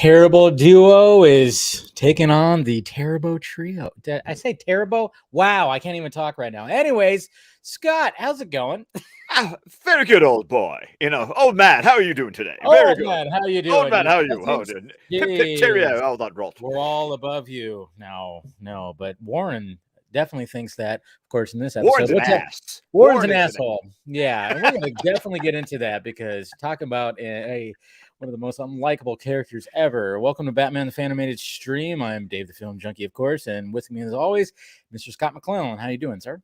terrible duo is taking on the terrible trio. Did I say terrible? Wow, I can't even talk right now. Anyways, Scott, how's it going? Very good, old boy. Old man, how are you doing today? Very Oh good. man, how you Old doing? man, Your how are you? How presence? doing? Pip, pip, Jeez, cheerio. Oh, that rot. we're all above you. No, but Warren definitely thinks that. Of course, in this episode, Warren's an what's that? ass. Warren's Warren an is an asshole. Yeah, and we're going to definitely get into that because talking about one of the most unlikable characters ever. Welcome to Batman the Fan-imated stream. I'm Dave the Film Junkie, of course, and with me as always, Mr. Scott McClellan. How you doing, sir?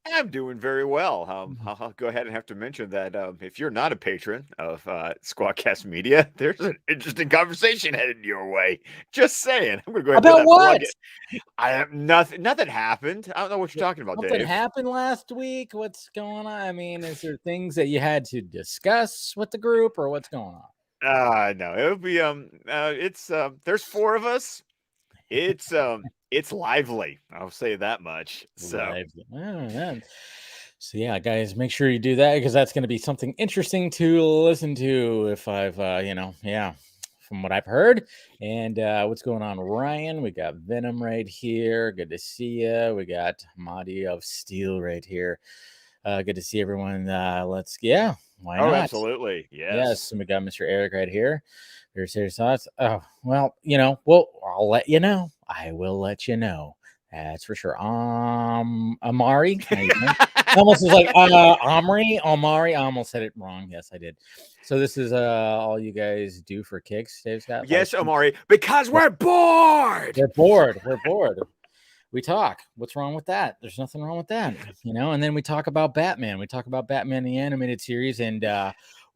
I'm doing very well. I'll go ahead and have to mention that if you're not a patron of Squadcast Media, there's an interesting conversation headed your way. Just saying. I'm going to go ahead and put About that plug what? in. I have nothing. Nothing happened. I don't know what you're talking about, Something Dave. happened last week. What's going on? I mean, is there things that you had to discuss with the group, or what's going on? No, it'll be it's there's four of us. It's lively. I'll say that much. So Live. Oh, man. So yeah, guys, make sure you do that because that's going to be something interesting to listen to. If I've, from what I've heard, and what's going on, Ryan? We got Venom right here. Good to see you. We got Mahdi of Steel right here. Good to see everyone. Why not? absolutely. Yes, Yes. and we got Mr. Eric right here. Very serious thoughts. Oh, well, I'll let you know. I will let you know. That's for sure. Amari. How you doing? Almost was like Amari. I almost said it wrong. Yes, I did. So this is all you guys do for kicks, Dave Scott? Yes, Omari, because we're bored. We're bored. We're bored. We talk. What's wrong with that? There's nothing wrong with that, And then we talk about Batman. We talk about Batman the animated series, and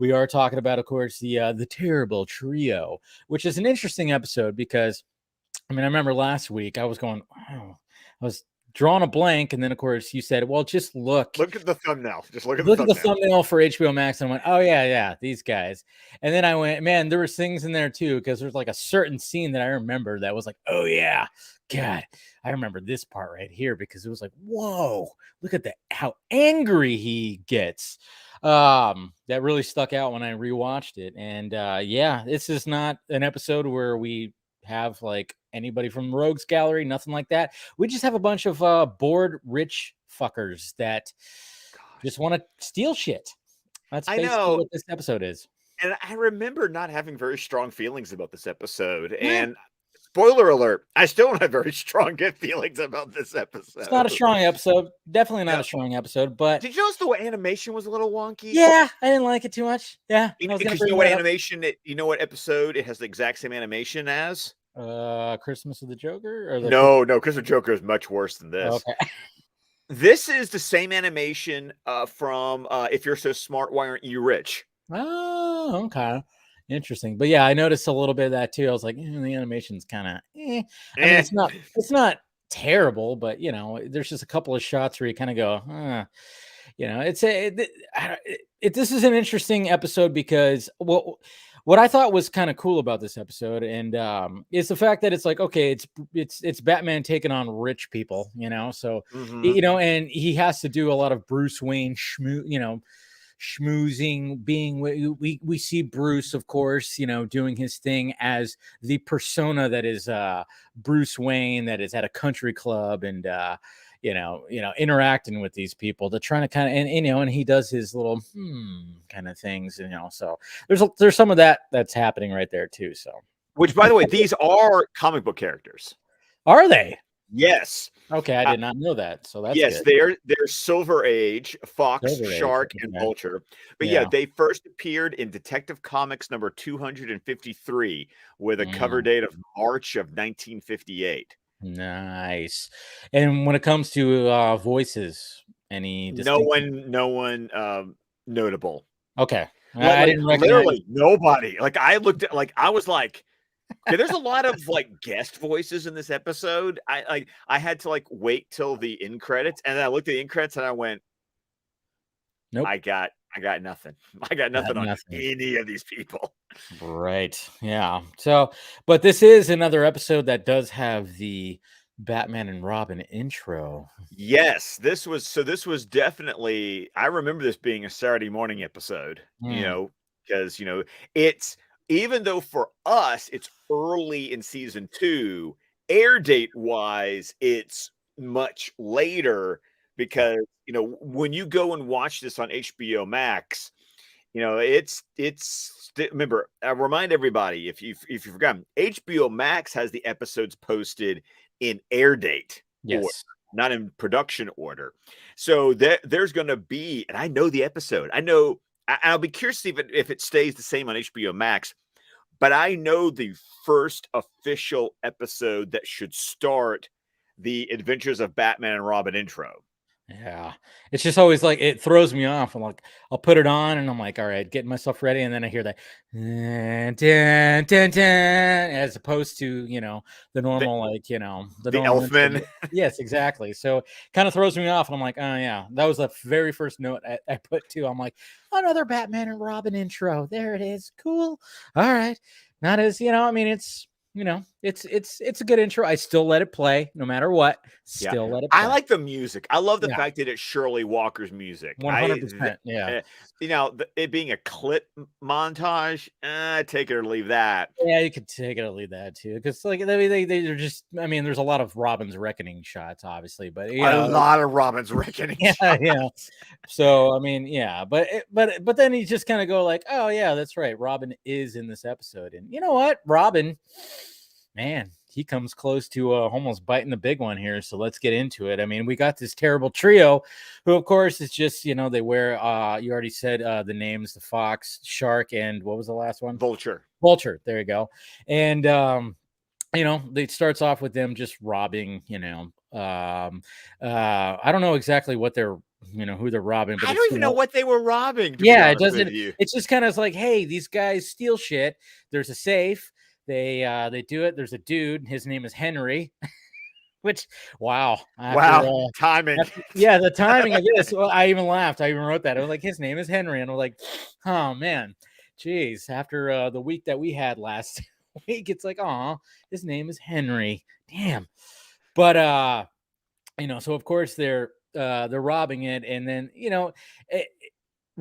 we are talking about, of course, the terrible trio, which is an interesting episode because, I remember last week I was going, I was drawing a blank, and then of course you said, "Well, just look at the thumbnail. Just look at the thumbnail for HBO Max," and I went, "Oh yeah, these guys." And then I went, "Man, there was things in there too," because there's like a certain scene that I remember that was like, "Oh yeah, God, I remember this part right here," because it was like, "Whoa, look at how angry he gets." That really stuck out when I rewatched it, and this is not an episode where we have like anybody from Rogues Gallery, nothing like that. We just have a bunch of bored rich fuckers that just want to steal shit. That's basically what this episode is. And I remember not having very strong feelings about this episode. And spoiler alert, I still don't have very strong feelings about this episode. It's not a strong episode. Definitely not a strong episode. But did you notice the animation was a little wonky? Yeah, I didn't like it too much. Yeah, because you know what animation? You know what episode it has the exact same animation as? Christmas of the Joker? Or no, Christmas of the Joker is much worse than this. Okay. This is the same animation from If You're So Smart, Why Aren't You Rich? Oh, okay. Interesting. But yeah, I noticed a little bit of that too. I was like, the animation's kind of I mean, it's not terrible, but there's just a couple of shots where you kind of go, this is an interesting episode because what I thought was kind of cool about this episode, and is the fact that it's like, okay, it's Batman taking on rich people, so and he has to do a lot of Bruce Wayne schmoozing. Being we see Bruce, of course, doing his thing as the persona that is Bruce Wayne, that is at a country club, and interacting with these people to trying to kind of, and he does his little kind of things, so there's some of that's happening right there too. So, which, by the way, these are comic book characters. Are they? Yes. Okay, I did not know that. So that's good. They're Silver Age, Fox, Shark, and Vulture. But yeah, they first appeared in Detective Comics number 253 with a cover date of March of 1958. Nice. And when it comes to voices, any no one notable. Okay. I didn't recognize literally nobody. Like I looked at, like I was like, okay, there's a lot of like guest voices in this episode. I had to like wait till the end credits, and then I looked at the end credits and I went, nope. I got nothing. I got nothing on any of these people. Right. Yeah. So, but this is another episode that does have the Batman and Robin intro. Yes, this was definitely, I remember this being a Saturday morning episode, because it's even though for us it's early in season 2, air date wise, it's much later because, you know, when you go and watch this on HBO Max, you know, remember, I remind everybody if you've forgotten, HBO Max has the episodes posted in air date order, Yes. not in production order. So there's going to be, and I know the episode. I know. I'll be curious to see if it stays the same on HBO Max. But I know the first official episode that should start the Adventures of Batman and Robin intro. Yeah. It's just always like it throws me off. I'm like, I'll put it on and I'm like, all right, getting myself ready. And then I hear that dun, dun, dun, dun, as opposed to, you know, the normal, like, you know, the normal intro. Elfman. Yes, exactly. So kind of throws me off. And I'm like, oh yeah, that was the very first note I put too. I'm like, another Batman and Robin intro. There it is. Cool. All right. Not as, you know, I mean, it's, you know, it's a good intro. I still let it play no matter what. Yeah. Still let it I play. like the music. I love the Yeah. fact that it's Shirley Walker's music. 100%. Yeah. You know, it being a clip montage, take it or leave that. Yeah, you could take it or leave that too, because like they're just. I mean, there's a lot of Robin's Reckoning shots, obviously, but you know, A lot of Robin's Reckoning. yeah, shots. yeah. So I mean, yeah, but then you just kind of go like, oh yeah, that's right, Robin is in this episode, and you know what, Robin, man, he comes close to almost biting the big one here. So let's get into it. I mean, we got this terrible trio, who of course is just, you know, they wear. You already said the names: the fox, shark, and what was the last one? Vulture. Vulture. There you go. And you know, it starts off with them just robbing. You know, I don't know exactly what they're, you know, who they're robbing, but I it's, don't even know what they were robbing. To be yeah, it honest with doesn't. you, It's just kind of like, hey, these guys steal shit. There's a safe. They do it. There's a dude. His name is Henry. Which, wow, timing. yeah, the timing of this. Well, I even laughed. I even wrote that. I was like, his name is Henry, and I'm like, oh man, geez. After the week that we had last week, it's like, oh, his name is Henry. Damn. But you know, so of course they're robbing it, and then you know.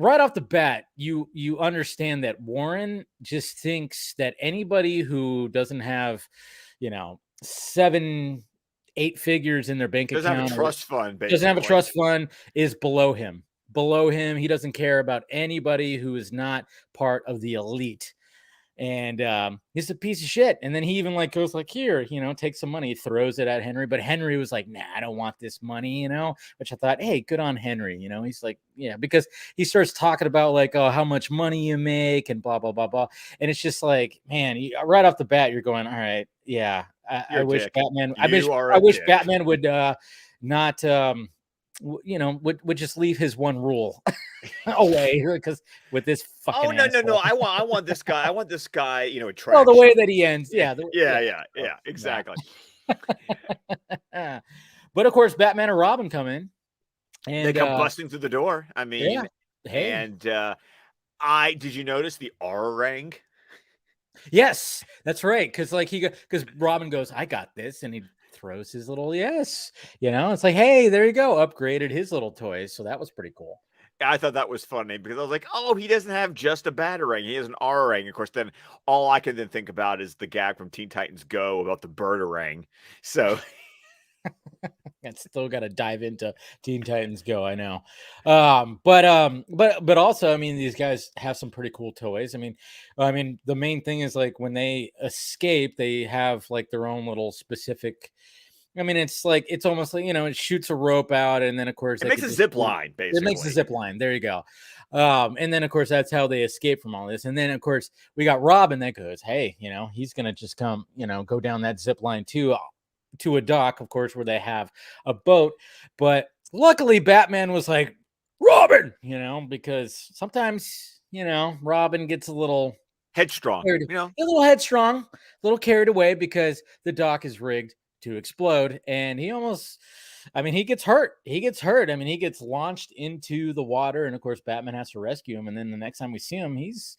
Right off the bat, you understand that Warren just thinks that anybody who doesn't have, you know, 7-8 figures in their bank Doesn't account, have a trust fund, basically. doesn't have a trust fund, is below him. Below him, he doesn't care about anybody who is not part of the elite. And he's a piece of shit. And then he even like goes like, here, you know, take some money, throws it at Henry. But Henry was like, nah, I don't want this money, you know, which I thought, hey, good on Henry. You know, he's like, yeah, because he starts talking about like, oh, how much money you make and blah, blah, blah, blah. And it's just like, man, right off the bat, you're going, all right, yeah, I wish dick. Batman, I wish dick. Batman would not you know, would just leave his one rule away, because with this fucking no. I want this guy. I want this guy, you know, well, the attraction. way that he ends, yeah, Exactly. But of course, Batman and Robin come in, and they come busting through the door. I mean, yeah, hey, and did you notice the R ring? yes, that's right, because like because Robin goes, I got this, and he throws his little yes, you know, it's like, hey, there you go, upgraded his little toys, so that was pretty cool. I thought that was funny because I was like, oh, he doesn't have just a Batarang. He has an R-ring. Of course, then all I can then think about is the gag from Teen Titans Go about the Birdarang. So I still got to dive into Teen Titans Go. I know, but also, I mean, these guys have some pretty cool toys. I mean, the main thing is like when they escape, they have like their own little specific. I mean, it's like it's almost like, you know, it shoots a rope out, and then of course it makes a zip line. Basically, it makes a zip line. There you go. And then of course that's how they escape from all this. And then of course we got Robin that goes, hey, you know, he's gonna just come, you know, go down that zip line too, to a dock, of course, where they have a boat. But luckily, Batman was like, Robin, you know, because sometimes, you know, Robin gets a little headstrong, you know, a little headstrong, a little carried away because the dock is rigged to explode, and he almost, I mean, he gets hurt. I mean, he gets launched into the water, and of course, Batman has to rescue him. And then the next time we see him, he's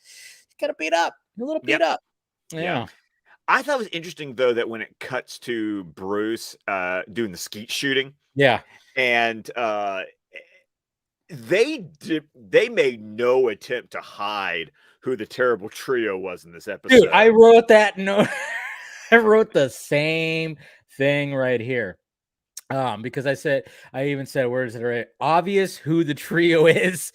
kind of beat up, a little beat up. Yeah. I thought it was interesting though that when it cuts to Bruce doing the skeet shooting, yeah, and they made no attempt to hide who the terrible trio was in this episode. Dude, I wrote that note. I wrote the same thing right here. Because I even said, where is it right? Obvious who the trio is,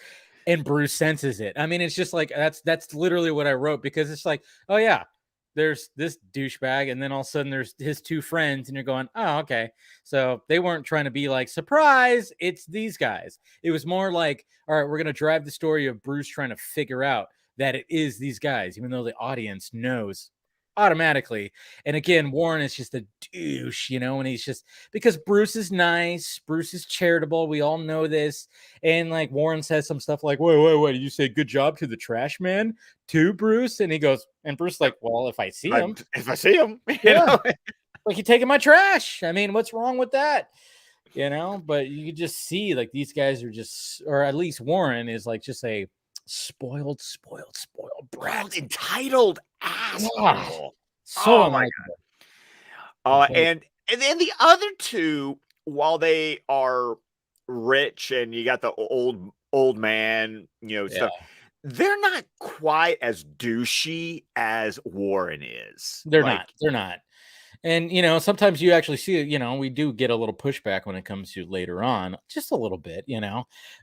and Bruce senses it. I mean, it's just like that's literally what I wrote, because it's like, oh yeah, there's this douchebag, and then all of a sudden there's his two friends, and you're going, oh, okay. So they weren't trying to be like, surprise, it's these guys. It was more like, all right, we're gonna drive the story of Bruce trying to figure out that it is these guys, even though the audience knows automatically. And again, Warren is just a douche, and he's just, because Bruce is nice, Bruce is charitable, we all know this. And like Warren says some stuff like, wait, did you say good job to the trash man too, Bruce? And he goes, and Bruce like, well, if I see him, yeah, like, he taking my trash. I mean, what's wrong with that? But you could just see like these guys are just, or at least Warren is like just a spoiled brat, entitled asshole. So my God. And then the other two, while they are rich and you got the old man, stuff, they're not quite as douchey as Warren is. They're not. And sometimes you actually see it, we do get a little pushback when it comes to later on, just a little bit,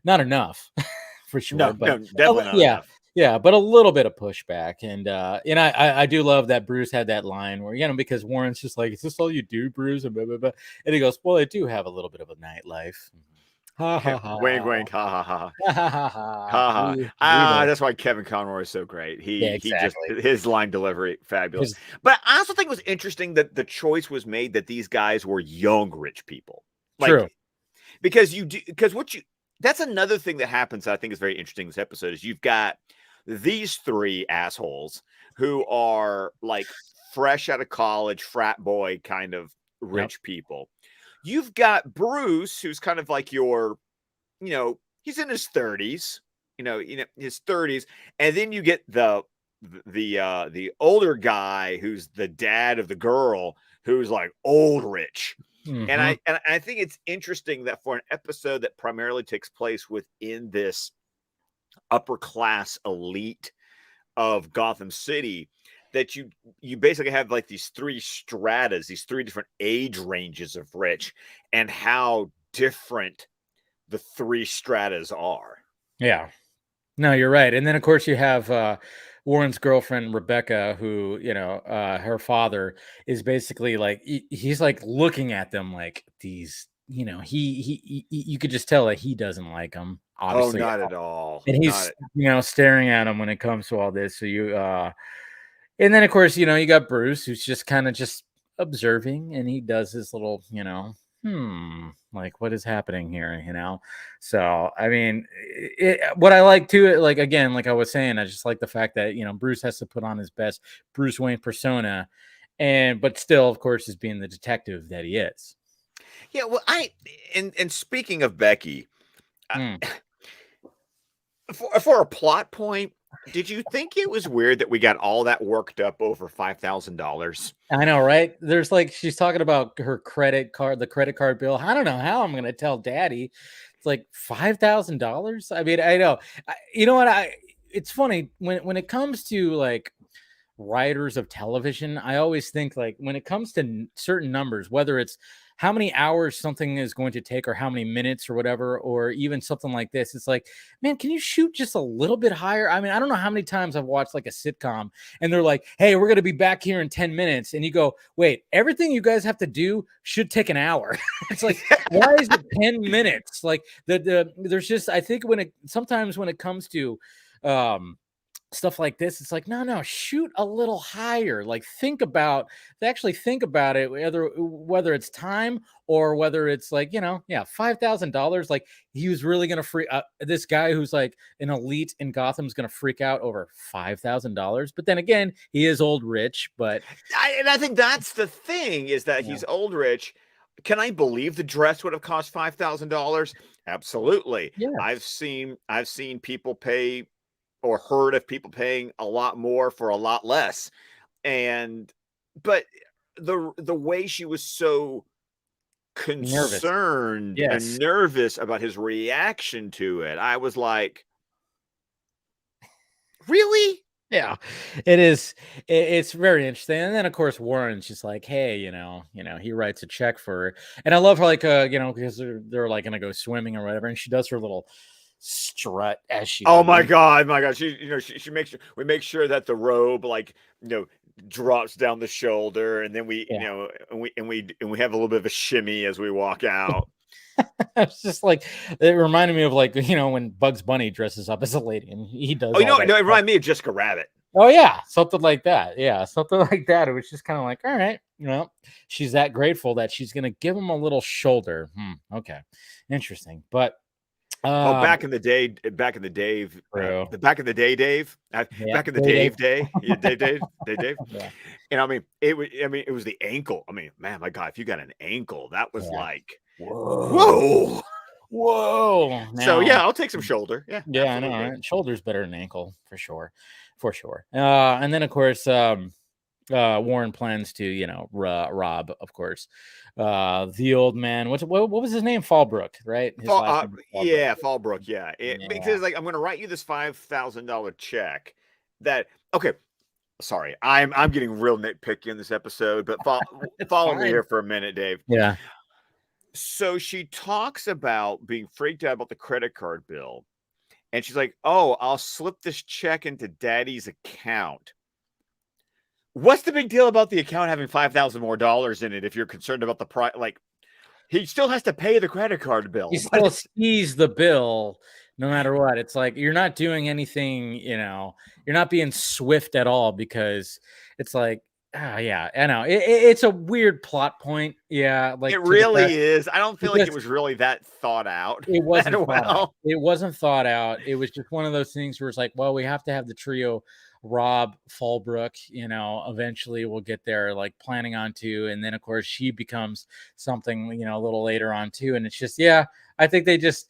not enough for sure. No, but definitely not enough. Yeah, but a little bit of pushback. And I do love that Bruce had that line where, because Warren's just like, is this all you do, Bruce? And blah, blah, blah. And he goes, well, I do have a little bit of a nightlife. Ha ha ha. Wink, wink. Ha ha ha. Ha ha ha. That's why Kevin Conroy is so great. He just, his line delivery, fabulous. But I also think it was interesting that the choice was made that these guys were young rich people. True. Because that's another thing that happens that I think is very interesting in this episode is you've got these three assholes who are like fresh out of college, frat boy kind of rich people. You've got Bruce, who's kind of like your, he's in his 30s, his 30s. And then you get the older guy who's the dad of the girl who's like old rich. Mm-hmm. And I think it's interesting that for an episode that primarily takes place within this upper class elite of Gotham City, that you basically have like these three stratas, these three different age ranges of rich, and how different the three stratas are. Yeah, no, you're right. And then of course you have Warren's girlfriend Rebecca, who her father is basically like he's like looking at them like these. He you could just tell that he doesn't like them. Obviously, not at all. And he's staring at him when it comes to all this. So and then of course you got Bruce, who's just kind of just observing, and he does his little like, what is happening here, So I mean, what I like too, like again, like I was saying, I just like the fact that Bruce has to put on his best Bruce Wayne persona, but still, of course, is being the detective that he is. Yeah, well, and speaking of Becky, for a plot point, did you think it was weird that we got all that worked up over $5,000? I know, right? There's like, she's talking about her credit card, the credit card bill. I don't know how I'm going to tell Daddy. It's like $5,000. I mean, I know. You know what? It's funny when it comes to like writers of television, I always think like when it comes to certain numbers, whether it's how many hours something is going to take or how many minutes or whatever, or even something like this, it's like, man, can you shoot just a little bit higher? I mean, I don't know how many times I've watched like a sitcom and they're like, hey, we're going to be back here in 10 minutes. And you go, wait, everything you guys have to do should take an hour. It's like, why is it 10 minutes? Like there's just, I think sometimes when it comes to, stuff like this, it's like, no, shoot a little higher. Like actually think about it, whether it's time or whether it's like, $5,000. Like he was really going to freak this guy who's like an elite in Gotham's going to freak out over $5,000. But then again, he is old rich, but I think that's the thing is that he's old rich. Can I believe the dress would have cost $5,000? Absolutely. Yeah. I've seen people pay or heard of people paying a lot more for a lot less. But the way she was so Nervous. concerned and Yes. nervous about his reaction to it. I was like, really? Yeah, it is. It's very interesting. And then of course Warren's just like, hey, he writes a check for her. And I love her, like, because they're like gonna go swimming or whatever, and she does her little strut as she Oh my leaves. god, my god. She makes sure we make sure that the robe, like, drops down the shoulder, and then we, Yeah. and we have a little bit of a shimmy as we walk out. It's just like, it reminded me of, like, when Bugs Bunny dresses up as a lady and he Oh, does all that no, it stuff. reminded me of Jessica Rabbit. Oh yeah, something like that. Yeah, something like that. It was just kind of like, all right, she's that grateful that she's gonna give him a little shoulder. Okay, interesting. But Oh, um, back in the day, back in the Dave, true. back in the day, Dave, Yeah, back in the Day. Dave day, yeah, Dave. Yeah, And I mean, it was the ankle. I mean, man, my God, if you got an ankle, that was yeah. like, Whoa, whoa. whoa. So Now, yeah, I'll take some shoulder. Yeah, yeah, I know, absolutely. right? Shoulder's better than ankle for sure, for sure. And then of course, Warren plans to, rob, of course, the old man. What was his name? Fallbrook, right? His Fall, last name was Fallbrook. yeah, Fallbrook. Yeah, Yeah, because, like, I'm going to write you this $5,000 check. That Okay. Sorry, I'm getting real nitpicky in this episode, but it's follow me fine. here for a minute, Dave. Yeah. So she talks about being freaked out about the credit card bill, and she's like, "Oh, I'll slip this check into Daddy's account." What's the big deal about the account having $5,000 more in it if you're concerned about the price? Like, he still has to pay the credit card You bill, still but sees the bill no matter what. It's like you're not doing anything, you're not being swift at all, because it's like, yeah, I know. It's a weird plot point. Yeah, it like, to the really fact, is. I don't feel like it because was really that thought out it that wasn't thought out. well. It wasn't thought out. It was just one of those things where it's like, well, we have to have the trio Rob Fallbrook, eventually we'll get there, like, planning on to, and then of course she becomes something, a little later on too. And it's just, yeah, I think they just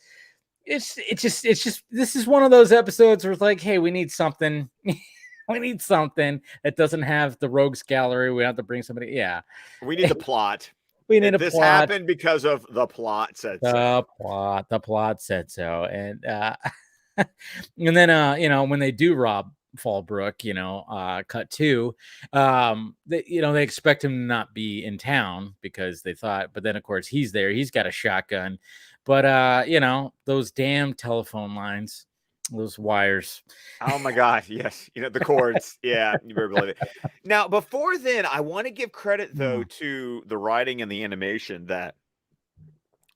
it's just this is one of those episodes where it's like, hey, we need something. We need something that doesn't have the rogues gallery. We have to bring somebody. Yeah. We need the plot. We need a This plot. happened because of the plot said so. The plot said so. And and then when they do rob Fallbrook, cut to, they expect him to not be in town because they thought, but then of course he's there, he's got a shotgun. But those damn telephone lines, those wires. Oh my God, yes. The chords. Yeah, you better believe it. Now, before then, I want to give credit, though, Mm. to the writing and the animation that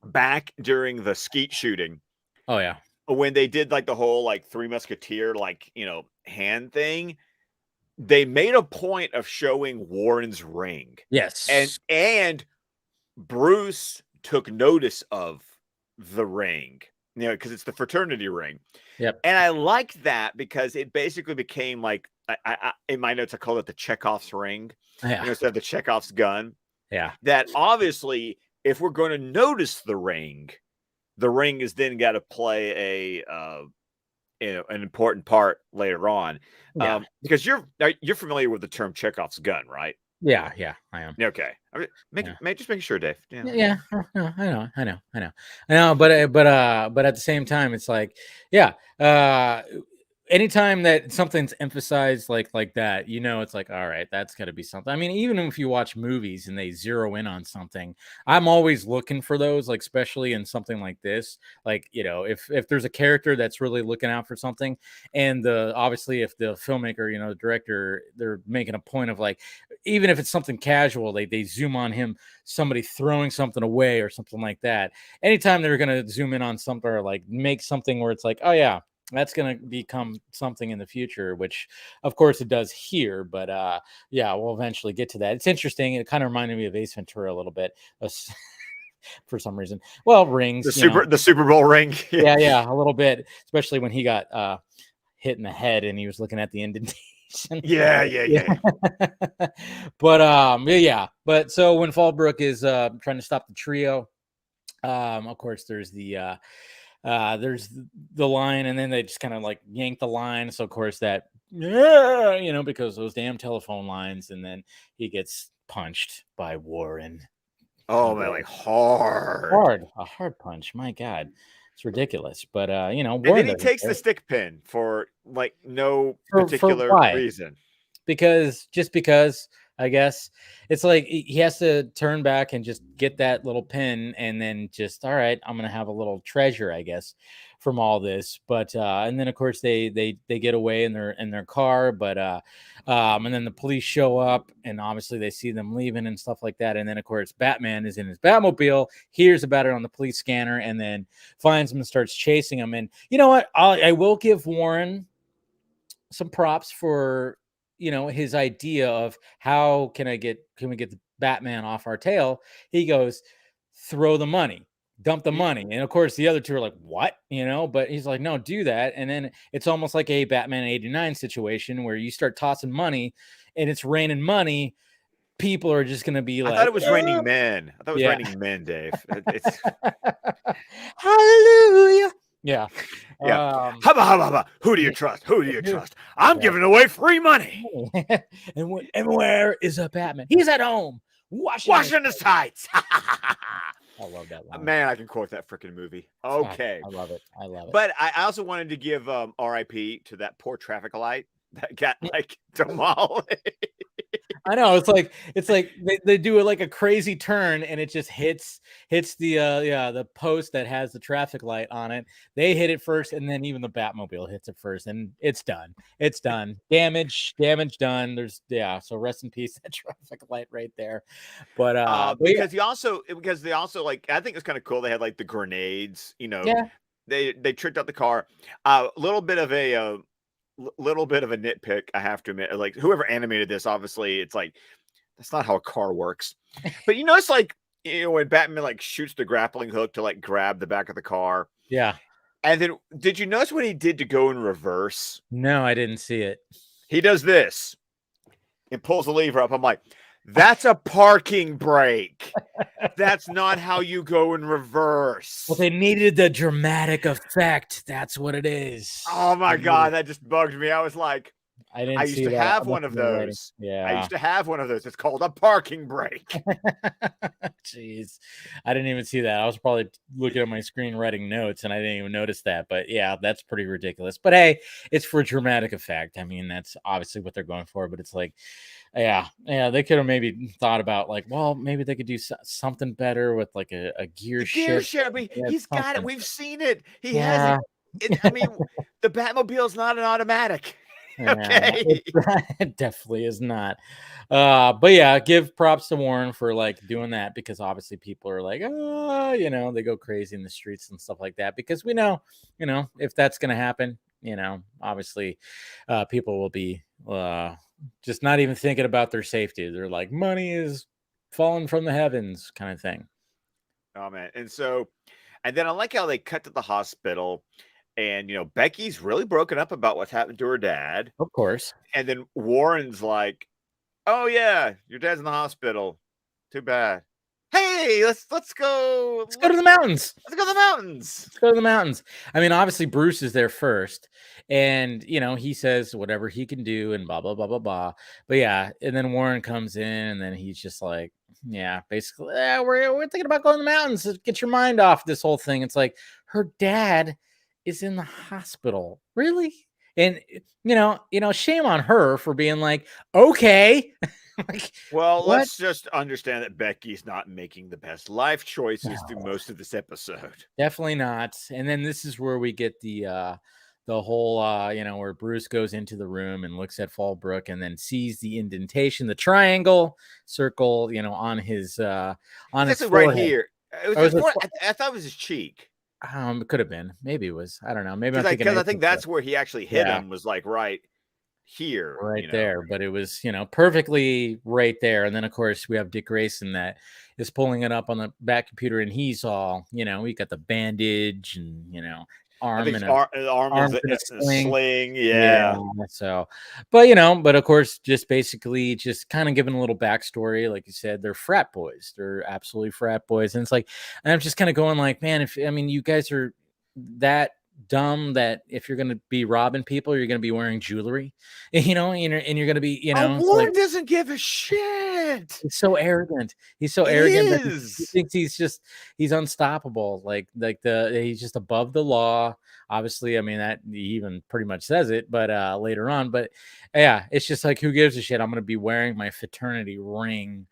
back during the skeet shooting, Oh yeah. when they did, like, the whole, like, Three Musketeer, like, hand thing, they made a point of showing Warren's ring. And Yes. Bruce took notice of the ring, because it's the fraternity ring. Yep. And I liked that because it basically became like, in my notes, I call it the Chekhov's ring, Yeah. instead of the Chekhov's gun. Yeah. That obviously, if we're going to notice the ring is then got to play an important part later on. Yeah. Because you're familiar with the term Chekhov's gun, right? Yeah. Yeah. I am. Okay, just making sure, Dave. Yeah. Yeah, no, I know, but at the same time, it's like, yeah, anytime that something's emphasized like that, it's like, all right, that's got to be something. I mean, even if you watch movies and they zero in on something, I'm always looking for those, like, especially in something like this. Like, if there's a character that's really looking out for something, and obviously if the filmmaker, the director, they're making a point of, like, even if it's something casual, they zoom on him, somebody throwing something away or something like that. Anytime they're gonna zoom in on something, or like make something where it's like, oh yeah, that's going to become something in the future, which of course it does here. But yeah, we'll eventually get to that. It's interesting. It kind of reminded me of Ace Ventura a little bit for some reason. Well, rings, The Super Bowl ring. Yeah, a little bit, especially when he got hit in the head and he was looking at the indentation. Yeah. But yeah, but so when Fallbrook is trying to stop the trio, of course there's the line, and then they just kind of like yank the line. So of course that, because those damn telephone lines, and then he gets punched by Warren. Oh man, like hard. A hard punch. My God, it's ridiculous. But And then Warren he doesn't takes the care. stick pin for like no For particular why? reason. Because I guess it's like he has to turn back and just get that little pin and then just all right, I'm gonna have a little treasure, I guess, from all this. But and then of course they get away in their car, but and then the police show up and obviously they see them leaving and stuff like that. And then of course Batman is in his Batmobile, hears about it on the police scanner, and then finds him and starts chasing him. And you know what? I will give Warren some props for his idea of how can we get the Batman off our tail. He goes, throw the money, dump the He, money, and of course the other two are like, what? But he's like, no, do that. And then it's almost like a Batman 89 situation where you start tossing money and it's raining money. People are just gonna be I thought like, it was raining men. I thought it was yeah. raining men, Dave. It's Hallelujah. Yeah. yeah. um Hubba hubba hubba. Who do you trust? Who do you trust? I'm giving away free money. and where is a Batman? He's at home Washing the sights. I love that line. Man, I can quote that freaking movie. Okay. I love it. I love it. But I also wanted to give RIP to that poor traffic light that got like demolished. I know it's like they do it like a crazy turn and it just hits the post that has the traffic light on it. They hit it first and then even the Batmobile hits it first and it's done. It's done. Damage done. So rest in peace that traffic light right there. But because they also like I think it's kind of cool. They had like the grenades, yeah. They tricked out the car. A little bit of a nitpick, I have to admit. Like whoever animated this, obviously, it's like that's not how a car works. But it's like when Batman like shoots the grappling hook to like grab the back of the car. Yeah. And then did you notice what he did to go in reverse? No, I didn't see it. He does this and pulls the lever up. I'm like, that's a parking brake. That's not how you go in reverse. Well, they needed the dramatic effect. That's what it is. Oh my God, that just bugged me. I was like, I used to have one of those. Yeah. I used to have one of those. It's called a parking brake. Jeez. I didn't even see that. I was probably looking at my screen writing notes and I didn't even notice that. But yeah, that's pretty ridiculous. But hey, it's for dramatic effect. I mean, that's obviously what they're going for. But it's like, yeah, they could have maybe thought about like, well, maybe they could do something better with like a gear shift. I mean, he's got it. We've seen it. He Yeah. has it. I mean, the Batmobile is not an automatic. Okay. It definitely is not. But yeah, give props to Warren for like doing that because obviously people are like, they go crazy in the streets and stuff like that because we know, if that's gonna happen, obviously people will be just not even thinking about their safety. They're like, money is falling from the heavens kind of thing. Oh man. And then I like how they cut to the hospital. And, Becky's really broken up about what's happened to her dad. Of course. And then Warren's like, oh, yeah, your dad's in the hospital. Too bad. Hey, let's go. Let's go to the mountains. Let's go to the mountains. Let's go to the mountains. I mean, obviously, Bruce is there first. And, he says whatever he can do and blah, blah, blah, blah, blah. But yeah, and then Warren comes in and then he's just like, yeah, basically, we're thinking about going to the mountains. Get your mind off this whole thing. It's like her dad is in the hospital. Really? And shame on her for being like, okay. Like, well, what? Let's just understand that Becky's not making the best life choices through most of this episode. Definitely not. And then this is where we get the whole where Bruce goes into the room and looks at Fallbrook and then sees the indentation, the triangle circle, on his his forehead. Right here. I thought it was his cheek. It could have been. Maybe it was. I don't know. Maybe because I think that's where he actually hit him was like right here, right there. But it was perfectly right there. And then of course we have Dick Grayson that is pulling it up on the back computer, and he's all we got the bandage and arm and arm in a sling. Yeah. So, but of course, just basically just kind of giving a little backstory. Like you said, they're frat boys. They're absolutely frat boys. And it's like, and I'm just kind of going like, man, you guys are that dumb that if you're gonna be robbing people, you're gonna be wearing jewelry, and you're gonna be, Warren doesn't give a shit. He's so arrogant. He's so It arrogant that he is. thinks he's unstoppable. He's just above the law. Obviously, I mean that he even pretty much says it, but later on. But yeah, it's just like, who gives a shit? I'm gonna be wearing my fraternity ring,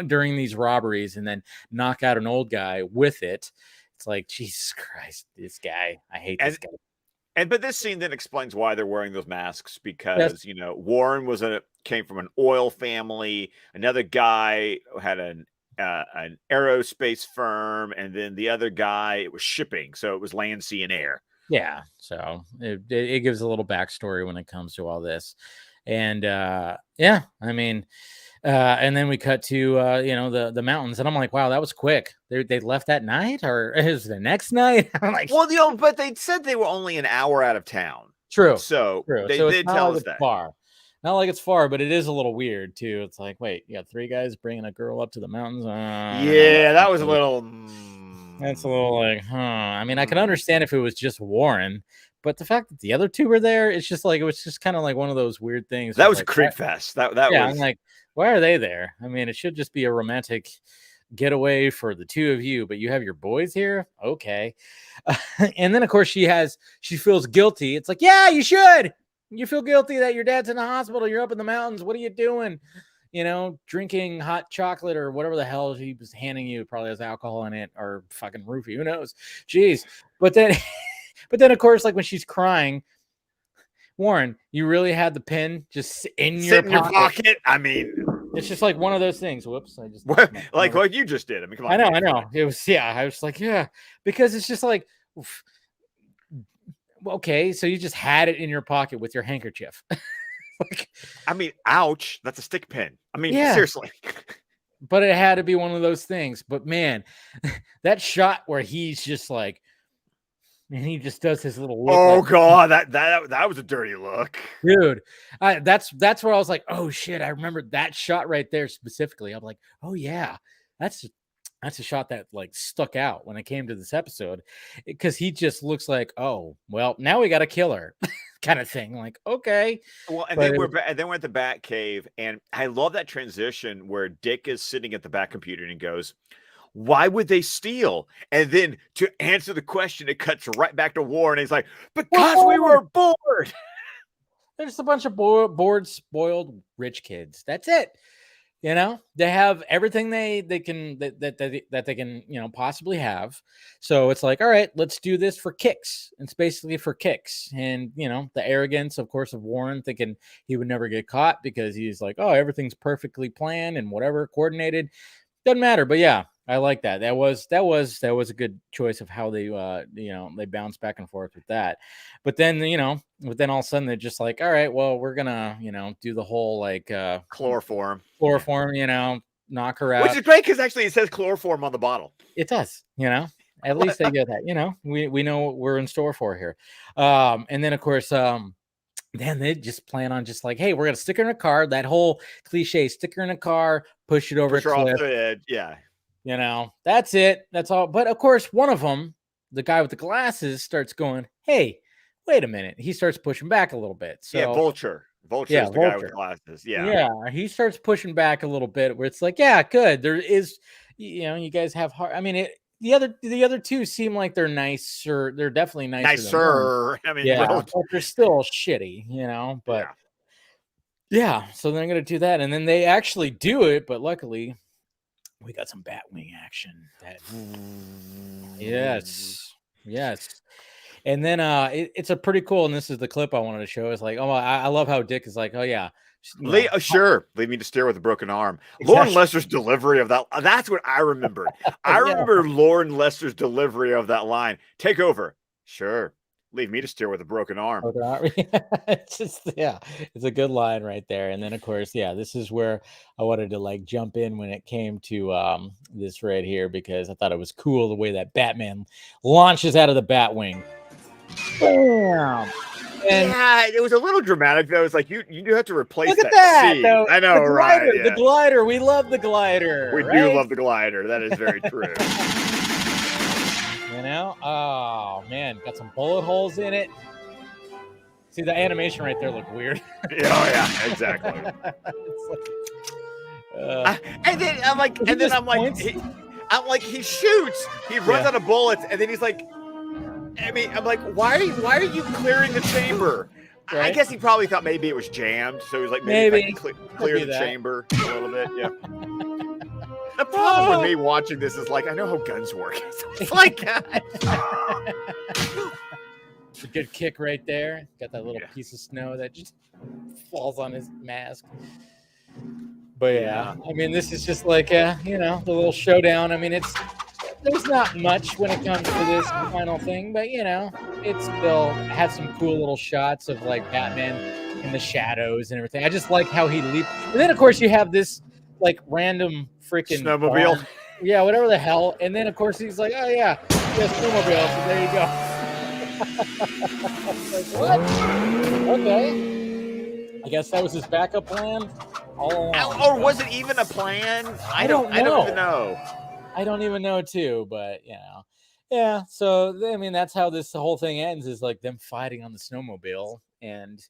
during these robberies, and then knock out an old guy with it. It's like, Jesus Christ, this guy. I hate this guy. But this scene then explains why they're wearing those masks, because Warren came from an oil family. Another guy had an aerospace firm, and then the other guy, it was shipping, so it was land, sea, and air. Yeah, so it gives a little backstory when it comes to all this, and yeah, I mean, and then we cut to the mountains, and I'm like, wow, that was quick. They left that night, or is the next night? I'm like, well, but they said they were only an hour out of town. True. So true. They so did tell us that. Far. Not like it's far, but it is a little weird too. It's like, wait, you got 3 guys bringing a girl up to the mountains? Yeah, that was a little. That's a little like, huh? I mean, I can understand if it was just Warren, but the fact that the other 2 were there, it's just like, it was just kind of like one of those weird things. That was a creep fest. That was. I'm like, why are they there? I mean, it should just be a romantic getaway for the 2 of you, but you have your boys here. Okay. And then of course she feels guilty. It's like, yeah, you should. You feel guilty that your dad's in the hospital. You're up in the mountains. What are you doing? Drinking hot chocolate or whatever the hell he was handing you. Probably has alcohol in it, or fucking roofie. Who knows? Jeez. But then of course, like when she's crying, Warren, you really had the pen just in your pocket. I mean, it's just like one of those things. Whoops, I just like what you just did. I mean, come on. I know. It was, I was like, yeah, because it's just like, oof. Okay, so you just had it in your pocket with your handkerchief. I mean, ouch, that's a stick pin. I mean, seriously. But it had to be one of those things. But man, that shot where he's just like, and he just does his little look. Oh God, that was a dirty look, dude. That's where I was like, oh shit, I remember that shot right there specifically. I'm like, oh yeah, that's a shot that like stuck out when it came to this episode, because he just looks like, oh well, now we got to kill her, kind of thing. Like, okay. Well, and then we're at the Bat Cave, and I love that transition where Dick is sitting at the Bat computer and he goes, why would they steal? And then to answer the question, it cuts right back to Warren. He's like, because we were bored. They're just a bunch of bored, spoiled, rich kids. That's it. They have everything they can that they can possibly have. So it's like, all right, let's do this for kicks. It's basically for kicks. And the arrogance, of course, of Warren, thinking he would never get caught because he's like, oh, everything's perfectly planned and whatever, coordinated. Doesn't matter. But yeah, I like that. That was a good choice of how they they bounce back and forth with that. But then all of a sudden they're just like, all right, well, we're gonna do the whole like chloroform, knock her out, which is great because actually it says chloroform on the bottle. It does. At least they get that. We know what we're in store for here. And then of course then they just plan on just like, hey, we're gonna stick her in a car. That whole cliche, stick her in a car, push it over a cliff. Off the edge. Yeah. That's it. That's all. But of course, one of them, the guy with the glasses, starts going, hey, wait a minute. He starts pushing back a little bit. So, yeah, Vulture. Vulture is the guy with glasses. Yeah. Yeah. He starts pushing back a little bit where it's like, yeah, good. There is, you guys have heart. I mean, the other 2 seem like they're nicer. They're definitely nicer. I mean, yeah, but they're still shitty, but yeah. So they're going to do that. And then they actually do it. But luckily, we got some Batwing action. Yes. And then it's a pretty cool, and this is the clip I wanted to show. It's like, oh, I love how Dick is like, oh yeah, sure, leave me to steer with a broken arm. Exactly. Lauren Lester's delivery of that's what I remember. I remember Lauren Lester's delivery of that line. Take over. Sure. Leave me to steer with a broken arm. It's just, it's a good line right there. And then of course, this is where I wanted to like jump in when it came to this right here, because I thought it was cool the way that Batman launches out of the Batwing. Bam! And it was a little dramatic though. It's like you do have to replace look at that. I know, right? The glider. We love the glider. We do love the glider. That is very true. You know? Oh man, got some bullet holes in it. See, the animation right there looked weird. Oh yeah, exactly. And then I'm like, he shoots, he runs out of bullets, and then he's like, I mean, I'm like, why are you clearing the chamber? Right? I guess he probably thought maybe it was jammed, so he's like, maybe I can clear the chamber a little bit. Yeah. The problem with me watching this is like, I know how guns work. It's like, a good kick right there. Got that little piece of snow that just falls on his mask. But yeah, I mean, this is just like the little showdown. I mean, there's not much when it comes to this final thing, but it still has some cool little shots of like Batman in the shadows and everything. I just like how he leaps. And then of course you have this like random freaking snowmobile. Barn. Yeah, whatever the hell. And then of course he's like, oh yeah, snowmobile. So there you go. Like, what? Okay. I guess that was his backup plan all along. Or was it even a plan? I don't even know. I don't even know too, but yeah. So I mean, that's how this whole thing ends, is like them fighting on the snowmobile, and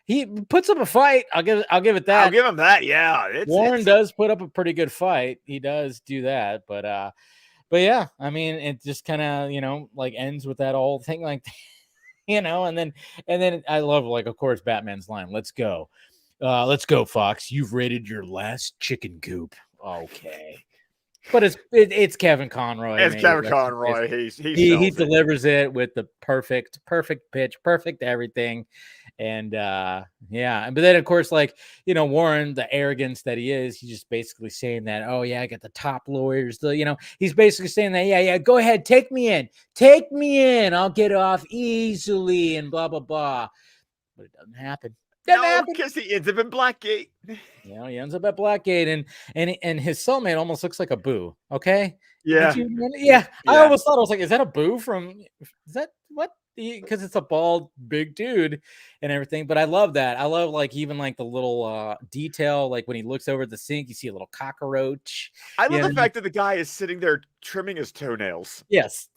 he puts up a fight. I'll give it that. I'll give him that. Yeah, Warren does put up a pretty good fight. He does do that, but yeah, I mean, it just kind of like ends with that whole thing, like and then I love, like, of course, Batman's line, let's go, Fox, you've raided your last chicken coop. Okay. But it's Kevin Conroy. It's Kevin Conroy. He delivers it with the perfect pitch, perfect everything. And but then of course, like, Warren, the arrogance that he is, he's just basically saying that, oh yeah, I got the top lawyers. He's basically saying that, yeah, go ahead, take me in, I'll get off easily, and blah blah blah. But it doesn't happen. No, because he ends up in Blackgate. He ends up at Blackgate, and his cellmate almost looks like a Boo. Okay. Yeah. I almost thought, I was like, is that a Boo from? Is that what? Because it's a bald, big dude and everything. But I love that. I love, like, even like the little detail, like when he looks over at the sink, you see a little cockroach. I love the fact that the guy is sitting there trimming his toenails. Yes.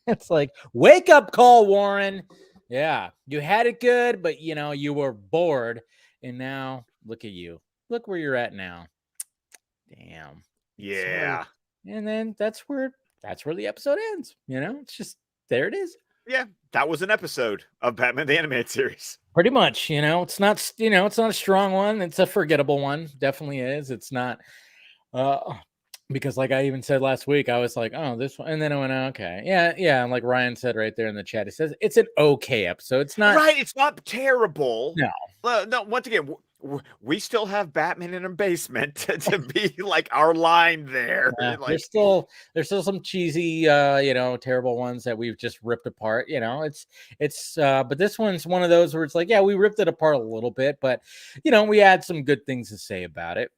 It's like, wake up call, Warren. Yeah, you had it good, but you were bored, and now look at you. Look where you're at now. Damn. Yeah. And then that's where the episode ends. It's just, there it is. Yeah, that was an episode of Batman the Animated Series. Pretty much. It's not it's not a strong one. It's a forgettable one. Definitely is. It's not because, like I even said last week, I was like, oh, this one. And then I went, okay. Yeah. And like Ryan said right there in the chat, he says it's an okay episode. It's not right. It's not terrible. No. No, once again, we still have Batman in a basement to be like our line there. Yeah, like, there's still some cheesy, terrible ones that we've just ripped apart. It's but this one's one of those where it's like, yeah, we ripped it apart a little bit, but we had some good things to say about it.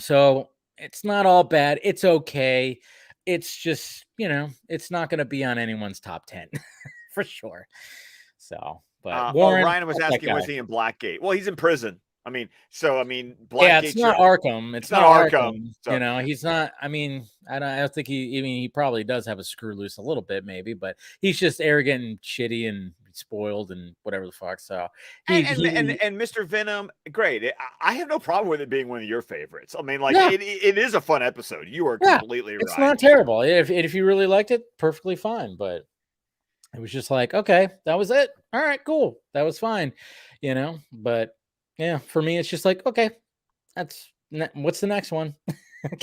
So it's not all bad. It's okay. It's just, it's not going to be on anyone's top 10 for sure. So, but Warren, Ryan was asking, was he in Blackgate? Well, he's in prison. Blackgate. Yeah, it's not Arkham. It's not Arkham. So. He's not. I don't think he probably does have a screw loose a little bit, maybe, but he's just arrogant and shitty and spoiled and whatever the fuck. So and Mr. Venom, great. I have no problem with it being one of your favorites. It is a fun episode. You are completely right. It's not terrible. If you really liked it, perfectly fine. But it was just like, okay, that was it. All right, cool. That was fine. But yeah, for me, it's just like, okay, what's the next one?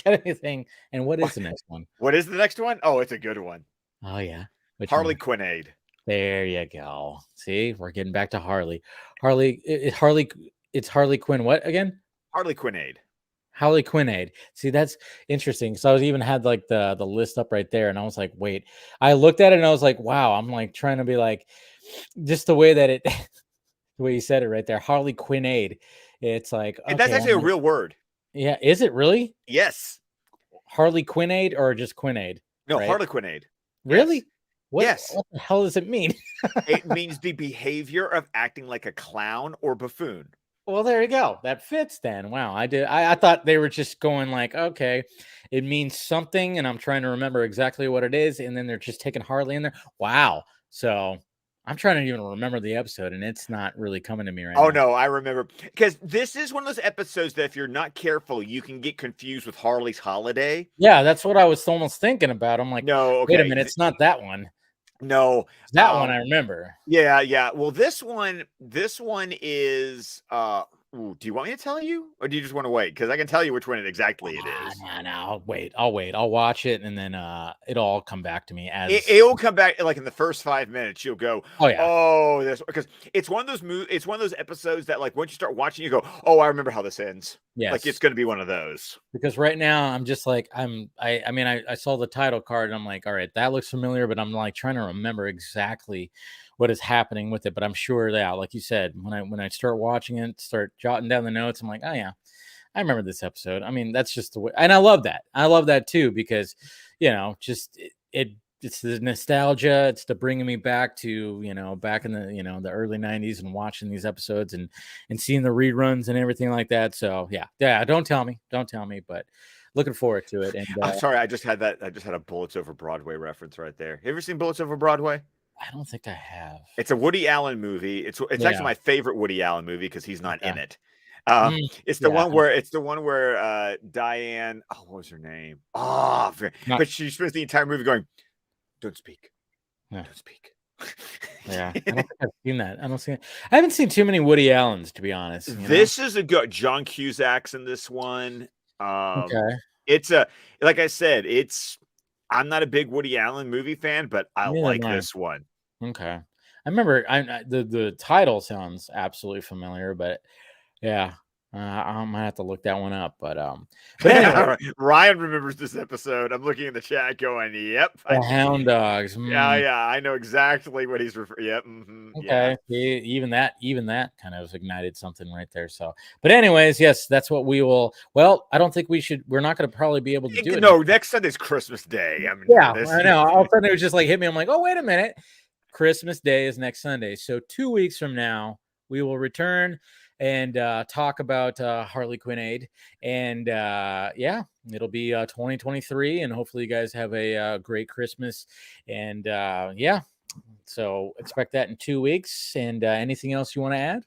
Get anything? And what is the next one? What is the next one? Oh, it's a good one. Oh yeah, Harley Quinn-aid. There you go. See, we're getting back to Harley. It's Harley Quinn. What again? Harley Quinn-aid. Harley Quinn-aid. See, that's interesting. So I was even had like the list up right there, and I was like, wait. I looked at it and I was like, wow. I'm like trying to be like, just the way that it. The way you said it right there, Harley Quinn-aid. It's like, okay, that's actually a real word. Yeah, is it really? Yes. Harley Quinn-aid or just Quinn-aid? No, right? Harley Quinn-aid. Really? Yes. What the hell does it mean? It means the behavior of acting like a clown or buffoon. Well, there you go. That fits then. Wow. I thought they were just going like, okay, it means something, and I'm trying to remember exactly what it is, and then they're just taking Harley in there. Wow. So I'm trying to even remember the episode, and it's not really coming to me right now. Oh no, I remember, because this is one of those episodes that if you're not careful, you can get confused with Harley's Holiday. Yeah, that's what I was almost thinking about. I'm like, no, okay. Wait a minute, it's not that one. No, that one I remember. Yeah. Well, this one is. Do you want me to tell you, or do you just want to wait? Because I can tell you which one exactly it is. No, I'll wait. I'll watch it, and then it'll all come back to me as it'll come back. Like in the first 5 minutes, you'll go, oh yeah, oh, this, because it's one of those It's one of those episodes that, like, once you start watching, you go, oh, I remember how this ends. Yes. Like, it's going to be one of those. Because right now I'm just like I mean I saw the title card and I'm like, all right, that looks familiar, but I'm like trying to remember exactly what is happening with it. But I'm sure that, like you said, when I start watching it, start jotting down the notes, I'm like, oh yeah, I remember this episode. I mean, that's just the way, and I love that. I love that too, because just it's the nostalgia. It's the bringing me back to back in the the early 90s and watching these episodes and seeing the reruns and everything like that. So yeah. Don't tell me, but looking forward to it. And I'm sorry, I just had a Bullets Over Broadway reference right there. You ever seen Bullets Over Broadway? I don't think I have. It's a Woody Allen movie. It's actually my favorite Woody Allen movie because he's not in it. It's the one where Diane, what was her name? But she spends the entire movie going, don't speak. Yeah. Don't speak. Yeah, I don't think I've seen that. I haven't seen too many Woody Allens, to be honest. This is a good John Cusack's in this one. Okay. It's like I said, I'm not a big Woody Allen movie fan, but I like this one. Okay. I remember the title sounds absolutely familiar, but yeah, I might have to look that one up. But anyway. Ryan remembers this episode. I'm looking in the chat going, yep. The Hound Dogs. Yeah, I know exactly what he's referring. Yep. Okay. Yeah. Even that kind of ignited something right there. So, but anyways, yes, that's what we will. Well, I don't think we're not going to probably be able to do it. No, next Sunday's Christmas Day. I mean, yeah, I know. All of a sudden it was just like hit me. I'm like, oh, wait a minute. Christmas Day is next Sunday. So 2 weeks from now, we will return and talk about Harley Quinn-aid. And it'll be 2023. And hopefully you guys have a great Christmas. And so expect that in 2 weeks. And anything else you want to add?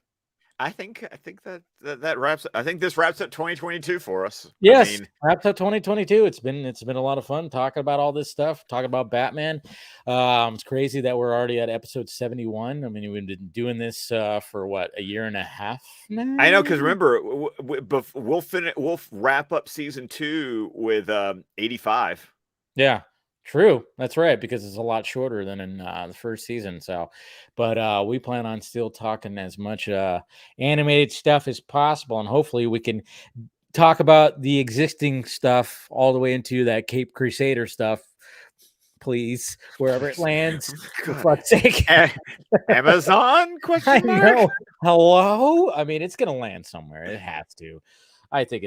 I think that wraps. I think this wraps up 2022 for us. Yes, wraps up 2022. It's been a lot of fun talking about all this stuff, talking about Batman. It's crazy that we're already at episode 71. I mean, we've been doing this for what, a year and a half now? I know, because remember, we'll wrap up season 2 with 85. Yeah. True. That's right, because it's a lot shorter than in the first season. So, but we plan on still talking as much animated stuff as possible, and hopefully we can talk about the existing stuff all the way into that Cape Crusader stuff. Please, wherever it lands, for fuck's sake. Amazon? Question mark? I know. Hello? I mean, it's gonna land somewhere. It has to. I think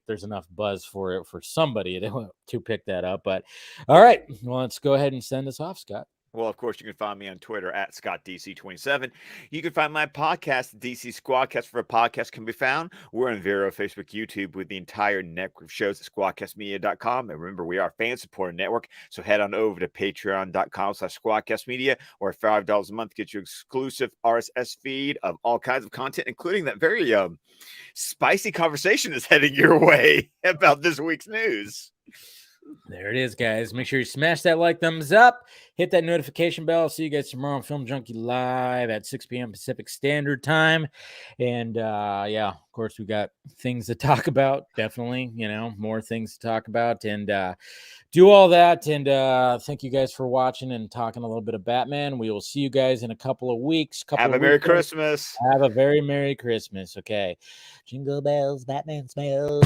there's enough buzz for it for somebody to pick that up. But all right, well, let's go ahead and send us off, Scott. Well, of course, you can find me on Twitter at ScottDC27. You can find my podcast, DC Squadcast, where a podcast can be found. We're on Vero, Facebook, YouTube, with the entire network of shows at squadcastmedia.com. And remember, we are a fan-supported network, so head on over to patreon.com/squadcastmedia, where $5 a month gets you exclusive RSS feed of all kinds of content, including that very spicy conversation is heading your way about this week's news. There it is, guys. Make sure you smash that like, thumbs up, hit that notification bell. See you guys tomorrow on Film Junkie Live at 6 p.m. Pacific Standard Time. And of course, we got things to talk about. Definitely, more things to talk about and do all that. And thank you guys for watching and talking a little bit of Batman. We will see you guys in a couple of weeks. Have a Merry Christmas. Have a very Merry Christmas. Okay. Jingle bells, Batman smells.